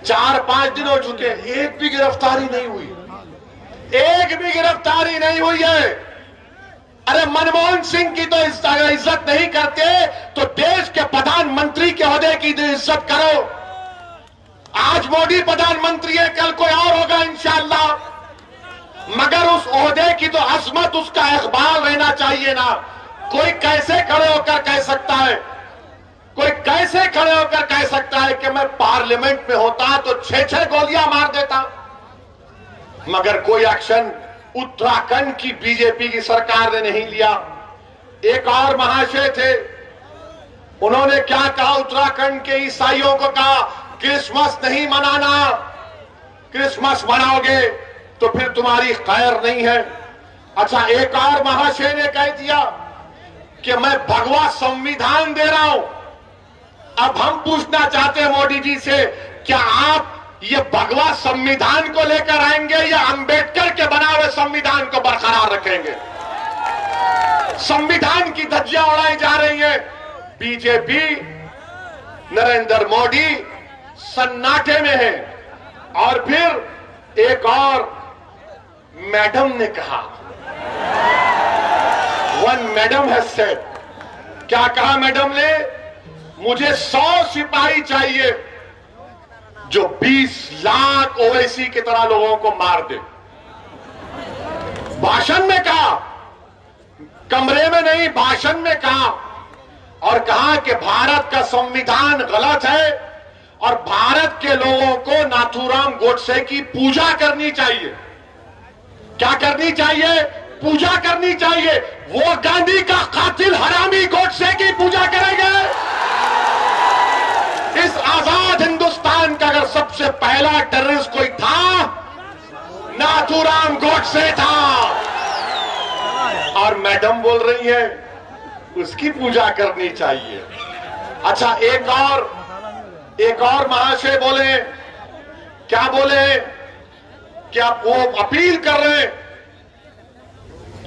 4-5 दिन हो चुके, एक भी गिरफ्तारी नहीं हुई, एक भी गिरफ्तारी नहीं हुई है। अरे मनमोहन सिंह की तो इज्जत नहीं करते तो देश के प्रधानमंत्री के ओहदे की इज्जत करो। आज मोदी प्रधानमंत्री है, कल कोई और होगा इंशाअल्लाह, मगर उस ओहदे की तो अजमत, उसका इकबाल रहना चाहिए ना। कोई कैसे खड़े होकर कह सकता है, कोई कैसे खड़े होकर कह सकता है कि मैं पार्लियामेंट में होता तो 6 गोलियां मार देता। मगर कोई एक्शन उत्तराखंड की बीजेपी की सरकार ने नहीं लिया। एक और महाशय थे, उन्होंने क्या कहा? उत्तराखंड के ईसाइयों को कहा क्रिसमस नहीं मनाना, क्रिसमस मनाओगे तो फिर तुम्हारी खैर नहीं है। अच्छा, एक और महाशय ने कह दिया कि मैं भगवा संविधान दे रहा हूं। अब हम पूछना चाहते हैं मोदी जी से, क्या आप ये भगवा संविधान को लेकर आएंगे या अंबेडकर के बनाए हुए संविधान को बरकरार रखेंगे? संविधान की धज्जियां उड़ाई जा रही है। बीजेपी, नरेंद्र मोदी सन्नाटे में है। और फिर एक और मैडम ने कहा, वन मैडम हैज सेड, क्या कहा मैडम ने? मुझे 100 सिपाही चाहिए जो 20 लाख ओवैसी की तरह लोगों को मार दे। भाषण में कहा, कमरे में नहीं, भाषण में कहा, और कहा कि भारत का संविधान गलत है और भारत के लोगों को नाथूराम गोडसे की पूजा करनी चाहिए। क्या करनी चाहिए? पूजा करनी चाहिए। वो गांधी का कातिल हरामी गोडसे की पूजा करेंगे। इस आजाद हिंदुस्तान का अगर सबसे पहला टेररिस्ट कोई था, नाथूराम गोडसे था। और मैडम बोल रही है उसकी पूजा करनी चाहिए। अच्छा, एक और महाशय बोले, क्या बोले कि आप वो अपील कर रहे हैं,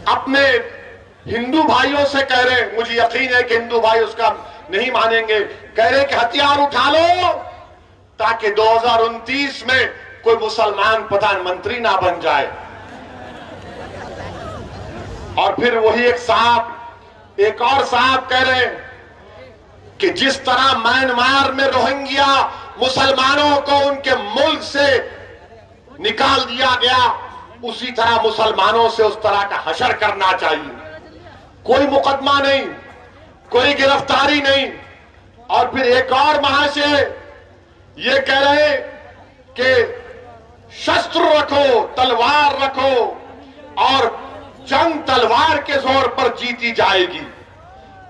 अपने हिंदू भाइयों से कह रहे हैं, मुझे यकीन है कि हिंदू भाई उसका नहीं मानेंगे, कह रहे कि हथियार उठा लो ताकि 2029 में कोई मुसलमान प्रधानमंत्री ना बन जाए। और फिर वही एक और साहब कह रहे हैं कि जिस तरह म्यांमार में रोहिंग्या मुसलमानों को उनके मुल्क से निकाल दिया गया, उसी तरह मुसलमानों से उस तरह का हशर करना चाहिए। कोई मुकदमा नहीं, कोई गिरफ्तारी नहीं। और फिर एक और महाशय ये कह रहे कि शस्त्र रखो, तलवार रखो और जंग तलवार के जोर पर जीती जाएगी।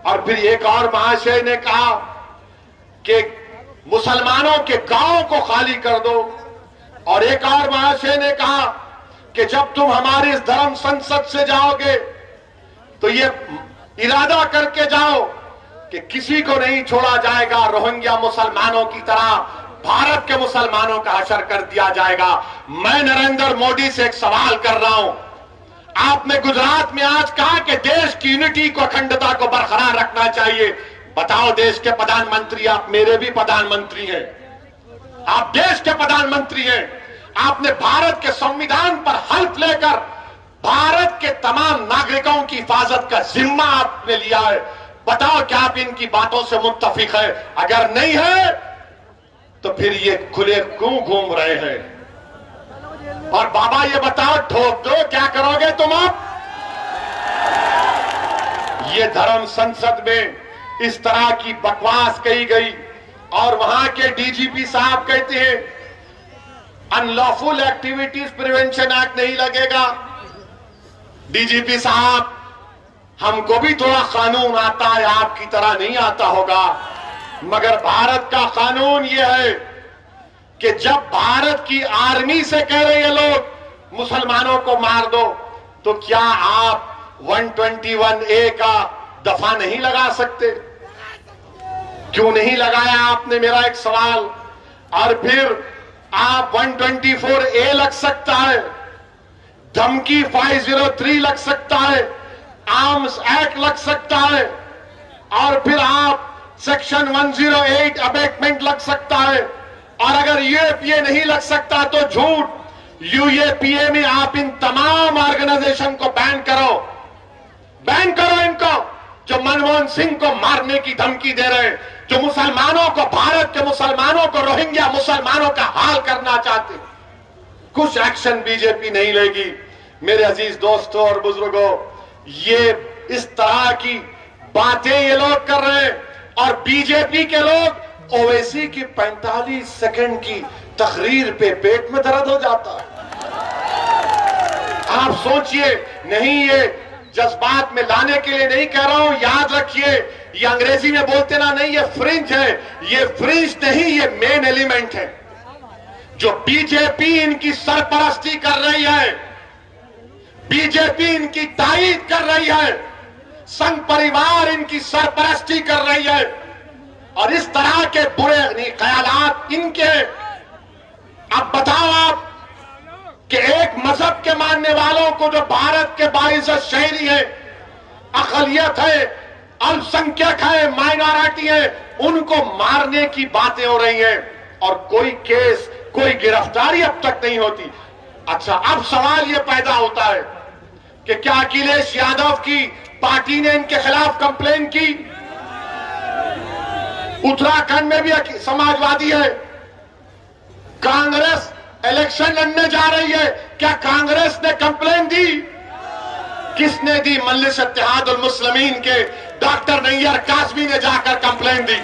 और फिर एक और महाशय ने कहा कि मुसलमानों के गांव को खाली कर दो। और एक और महाशय ने कहा कि जब तुम हमारी इस धर्म संसद से जाओगे तो ये इरादा करके जाओ कि किसी को नहीं छोड़ा जाएगा, रोहिंग्या मुसलमानों की तरह भारत के मुसलमानों का हशर कर दिया जाएगा। मैं नरेंद्र मोदी से एक सवाल कर रहा हूं, आपने गुजरात में आज कहा कि देश की यूनिटी को, अखंडता को बरकरार रखना चाहिए। बताओ, देश के प्रधानमंत्री, आप मेरे भी प्रधानमंत्री हैं, आप देश के प्रधानमंत्री हैं, आपने भारत के संविधान पर हल्फ लेकर भारत के तमाम नागरिकों की हिफाजत का जिम्मा आपने लिया है। बताओ क्या आप इनकी बातों से मुत्तफिक है? अगर नहीं है तो फिर ये खुले क्यों घूम रहे हैं? और बाबा ये बताओ, ठोक दो, क्या करोगे तुम अब? ये धर्म संसद में इस तरह की बकवास कही गई और वहां के डीजीपी साहब कहते हैं अनलॉफुल एक्टिविटीज प्रिवेंशन एक्ट नहीं लगेगा। डीजीपी साहब, हमको भी थोड़ा कानून आता है, आपकी तरह नहीं आता होगा, मगर भारत का कानून यह है कि जब भारत की आर्मी से कह रहे हैं लोग मुसलमानों को मार दो, तो क्या आप 121A का दफा नहीं लगा सकते? क्यों नहीं लगाया आपने, मेरा एक सवाल। और फिर आप 124A लग सकता है, धमकी 503 लग सकता है, आर्म्स एक्ट लग सकता है, और फिर आप सेक्शन 108 अबेटमेंट लग सकता है। और अगर यूएपीए नहीं लग सकता तो झूठ, यूएपीए में आप इन तमाम ऑर्गेनाइजेशन को बैन करो इनको, जो मनमोहन सिंह को मारने की धमकी दे रहे हैं, जो मुसलमानों को, भारत के मुसलमानों को, रोहिंग्या मुसलमानों का हाल करना चाहते। कुछ एक्शन बीजेपी नहीं लेगी। मेरे अजीज दोस्तों और बुजुर्गों, ये इस तरह की बातें ये लोग कर रहे हैं और बीजेपी के लोग ओवैसी की 45 सेकंड की तकरीर पे पेट में दर्द हो जाता है। आप सोचिए, नहीं ये जज्बात में लाने के लिए नहीं कह रहा हूं, याद रखिए, ये अंग्रेजी में बोलते ना, नहीं ये फ्रिंज है, ये फ्रिंज नहीं, ये मेन एलिमेंट है। जो बीजेपी इनकी सरपरस्ती कर रही है, बीजेपी इनकी तायीद कर रही है, संघ परिवार इनकी सरपरस्ती कर रही है और इस तरह के बुरे ख्यालात इनके। अब बताओ आप कि एक मजहब के मानने वालों को, जो भारत के बाइज्जत शहरी है, अकलियत है, अल्पसंख्यक है, माइनॉरिटी है, उनको मारने की बातें हो रही हैं और कोई केस, कोई गिरफ्तारी अब तक नहीं होती। अच्छा, अब सवाल यह पैदा होता है कि क्या अखिलेश यादव की पार्टी ने इनके खिलाफ कंप्लेन की? उत्तराखंड में भी समाजवादी है, कांग्रेस इलेक्शन लड़ने जा रही है, क्या कांग्रेस ने कंप्लेन दी? किसने दी? मजलिस इत्तेहादुल मुस्लिमीन के डॉक्टर नैयर काज़मी ने जाकर कंप्लेन दी।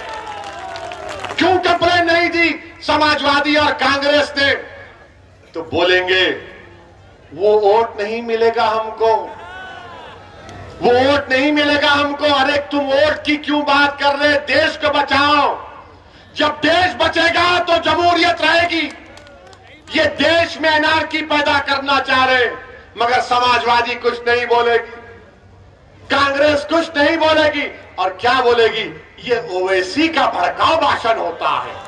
क्यों कंप्लेन नहीं दी समाजवादी और कांग्रेस ने? तो बोलेंगे वो वोट नहीं मिलेगा हमको, वो वोट नहीं मिलेगा हमको। अरे तुम वोट की क्यों बात कर रहे? देश को बचाओ। जब देश बचेगा तो जमहूरियत रहेगी। ये देश में अनार्की पैदा करना चाह रहे, मगर समाजवादी कुछ नहीं बोलेगी, कांग्रेस कुछ नहीं बोलेगी। और क्या बोलेगी? ये ओवैसी का भड़काऊ भाषण होता है,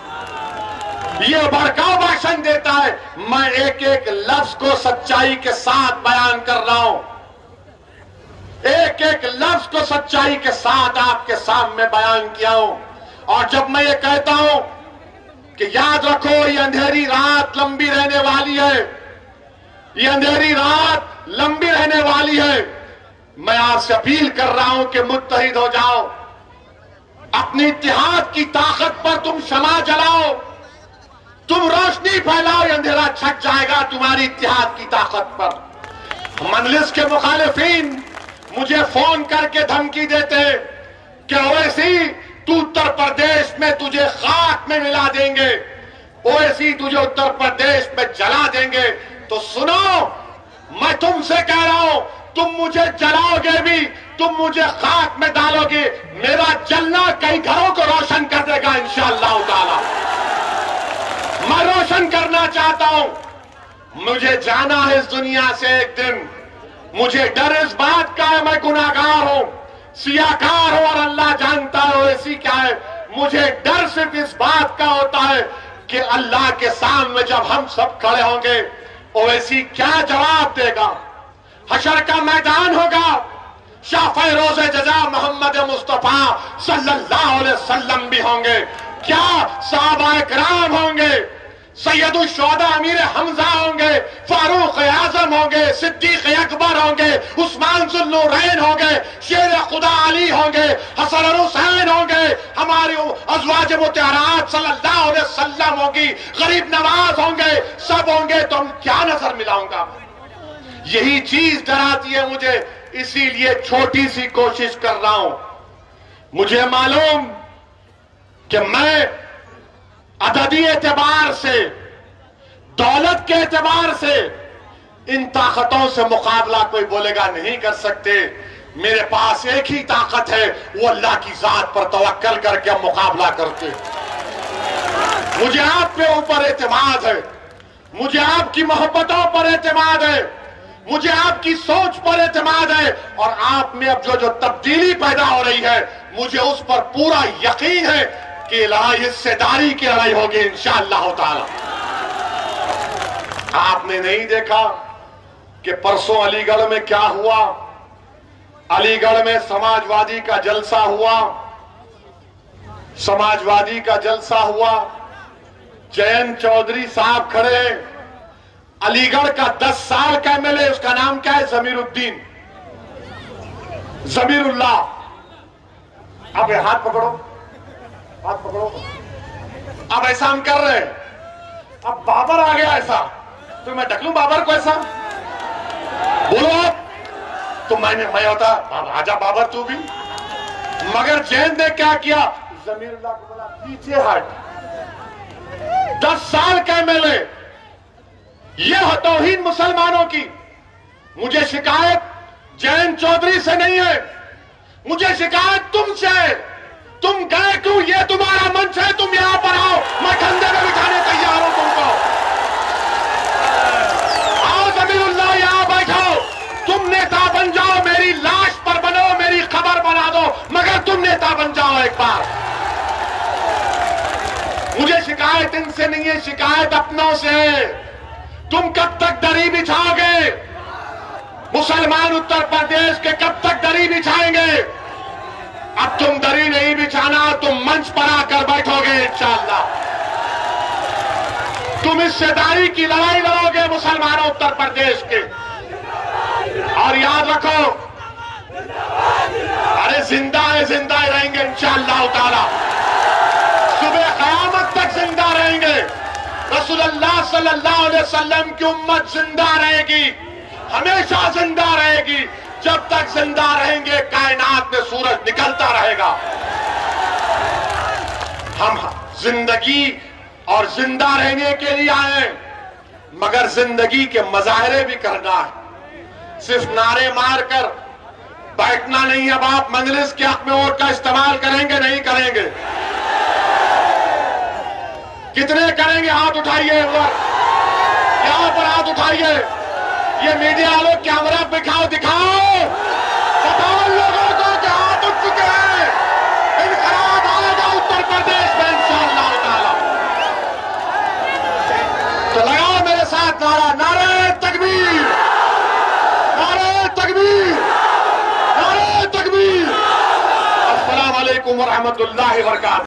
ये भड़काऊ भाषण देता है। मैं एक एक लफ्ज को सच्चाई के साथ बयान कर रहा हूं, एक एक लफ्ज को सच्चाई के साथ आपके सामने बयान किया हूं। और जब मैं ये कहता हूं कि याद रखो ये अंधेरी रात लंबी रहने वाली है, ये अंधेरी रात लंबी रहने वाली है, मैं आपसे अपील कर रहा हूं कि मुत्तहिद हो जाओ। अपनी इत्तेहाद की ताकत पर तुम शमा जलाओ, तुम रोशनी फैलाओ। ये अंधेरा छट जाएगा तुम्हारी इत्तेहाद की ताकत पर। मजलिस के मुखालिफिन मुझे फोन करके धमकी देते कि ओवैसी तू उत्तर प्रदेश में तुझे खाक में मिला देंगे, ओवैसी तुझे उत्तर प्रदेश में जला देंगे। तो सुनो, मैं तुमसे कह रहा हूं, तुम मुझे जलाओगे भी, तुम मुझे खाक में डालोगे, मेरा जलना कई घरों को रोशन कर देगा इंशाअल्लाह ताला। मैं रोशन करना चाहता हूं। मुझे जाना है इस दुनिया से एक दिन। मुझे डर इस बात का है मैं गुनाहगार हूं, सियाकार हूं और अल्लाह जानता है ऐसी क्या है। मुझे डर सिर्फ इस बात का होता है कि अल्लाह के सामने जब हम सब खड़े होंगे ओवैसी क्या जवाब देगा। हशर का मैदान होगा, शाफ़े रोज़े जज़ा मोहम्मद मुस्तफ़ा सल्लल्लाहु अलैहि वसल्लम भी होंगे, क्या सहाबा किराम होंगे, सैयदुल शुहदा अमीर हमजा होंगे, फारूक आजम होंगे, सिद्दीक अकबर होंगे, उस्मान ज़ुन्नूरैन होंगे, शेर खुदा अली होंगे, हसन और हुसैन होंगे, हमारी अज़वाज मुतहरात सल्लल्लाहु अलैहि वसल्लम होगी, गरीब नवाज होंगे, सब होंगे। तो हम क्या नजर मिलाऊंगा? यही चीज डराती है मुझे, इसीलिए छोटी सी कोशिश कर रहा हूं। मुझे मालूम कि मैं अददी एतबार से, दौलत के एतबार से इन ताकतों से मुकाबला कोई बोलेगा नहीं कर सकते। मेरे पास एक ही ताकत है, वो अल्लाह की जात पर तवक्कल करके हम मुकाबला करते। मुझे आप पे ऊपर एतमाद है, मुझे आपकी मोहब्बतों पर एतमाद है, मुझे आपकी सोच पर एतमाद है। और आप में अब जो तब्दीली पैदा हो रही है, मुझे उस पर पूरा यकीन है कि लड़ाई हिस्सेदारी की लड़ाई होगी इंशाअल्लाह ताला। आपने नहीं देखा कि परसों अलीगढ़ में क्या हुआ? अलीगढ़ में समाजवादी का जलसा हुआ, समाजवादी का जलसा हुआ। जयंत चौधरी साहब खड़े हैं, अलीगढ़ का 10 साल का एमएलए, उसका नाम क्या है? जमीरुद्दीन, जमीरुल्लाह। अब हाथ पकड़ो, हाथ पकड़ो। अब ऐसा हम कर रहे हैं। अब बाबर आ गया ऐसा, तो मैं ढक लूं बाबर को ऐसा? बोलो आप। तो मैं होता आजा बाबर तू भी। मगर जैन ने क्या किया? जमीरुल्लाह को बोला पीछे हट। 10 साल का एमएलए, यह है तौहीन मुसलमानों की। मुझे शिकायत जयंत चौधरी से नहीं है, मुझे शिकायत तुमसे है। तुम गए क्यों? ये तुम्हारा मंच है, तुम यहां पर आओ, मैं कंधे में बिठाने तैयार हूं तुमको। आओ जमीरुल्लाह, यहां बैठो। तुम नेता बन जाओ, मेरी लाश पर बनो, मेरी खबर बना दो, मगर तुम नेता बन जाओ एक बार। मुझे शिकायत इनसे नहीं है, शिकायत अपनों से है। तुम कब तक दरी बिछाओगे? मुसलमान उत्तर प्रदेश के कब तक दरी बिछाएंगे? अब तुम दरी नहीं बिछाना, तुम मंच पर आकर बैठोगे इंशाअल्लाह। तुम हिस्सेदारी की लड़ाई लड़ोगे मुसलमानों उत्तर प्रदेश के। और याद रखो, अरे जिंदा है, जिंदा रहेंगे इंशाअल्लाह ताला। सुबह क़यामत तक जिंदा रहेंगे। रसूलुल्लाह सल्लल्लाहु अलैहि वसल्लम की उम्मत जिंदा रहेगी, हमेशा जिंदा रहेगी। जब तक जिंदा रहेंगे कायनात में सूरज निकलता रहेगा। हम जिंदगी और जिंदा रहने के लिए आए, मगर जिंदगी के मजाहरे भी करना है। सिर्फ नारे मारकर बैठना नहीं। अब आप मजलिस के हक में वोट का इस्तेमाल करेंगे नहीं करेंगे? कितने करेंगे? हाथ उठाइए उधर, यहां पर हाथ उठाइए। ये मीडिया वालों कैमरा दिखाओ बताओ लोगों को कि हाथ उठ चुके हैं। इनकलाब आएगा उत्तर प्रदेश में इंशाअल्लाह ताला। तो लगाओ मेरे साथ नारा, नारे तकबीर, नारे तकबीर, नारे तकबीर। अस्सलाम वालेकुम व रहमतुल्लाहि व बरकातहू।